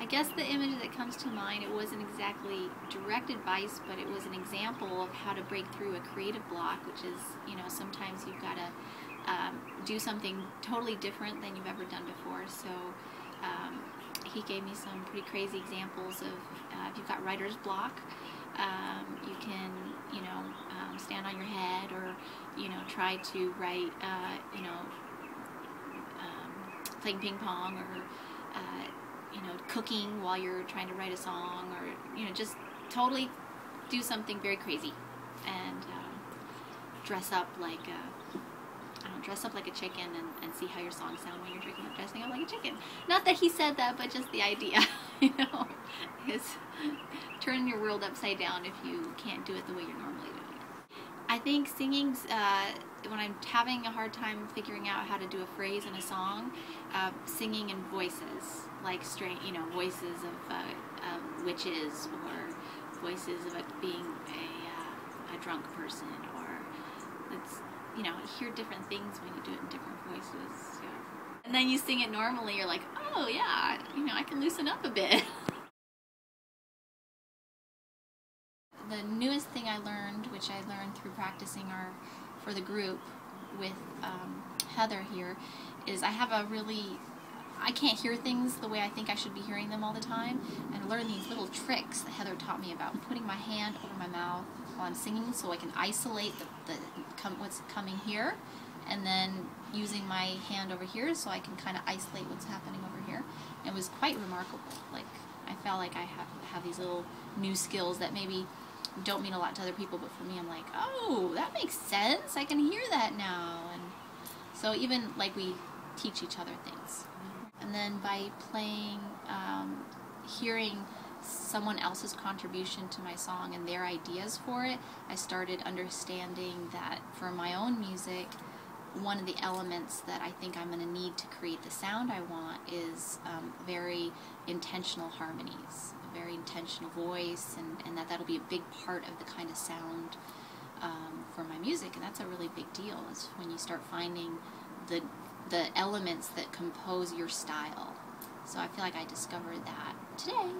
guess the image that comes to mind, it wasn't exactly direct advice, but it was an example of how to break through a creative block, which is, sometimes you've got to do something totally different than you've ever done before. So he gave me some pretty crazy examples of if you've got writer's block, you can, stand on your head, or, try to write, playing ping pong, or cooking while you're trying to write a song, or just totally do something very crazy, and dress up like a chicken, and see how your songs sound when you're dressing up like a chicken. Not that he said that, but just the idea, is turning your world upside down if you can't do it the way you're normally doing it. I think singing's, when I'm having a hard time figuring out how to do a phrase in a song, singing in voices, like straight, voices of witches, or voices of being a drunk person, or it's, you hear different things when you do it in different voices. Yeah. And then you sing it normally, you're like, oh yeah, I can loosen up a bit. The newest thing I learned, which I learned through practicing for the group with Heather here, is I can't hear things the way I think I should be hearing them all the time, and I learned these little tricks that Heather taught me about putting my hand over my mouth while I'm singing, so I can isolate what's coming here, and then using my hand over here so I can kind of isolate what's happening over here. And it was quite remarkable. Like, I felt like I have these little new skills that maybe don't mean a lot to other people, but for me, I'm like, oh, that makes sense. I can hear that now. And so even like we teach each other things. And then by playing, hearing someone else's contribution to my song and their ideas for it, I started understanding that for my own music, one of the elements that I think I'm going to need to create the sound I want is very intentional harmonies, a very intentional voice, and that'll be a big part of the kind of sound for my music. And that's a really big deal, is when you start finding the elements that compose your style. So I feel like I discovered that today.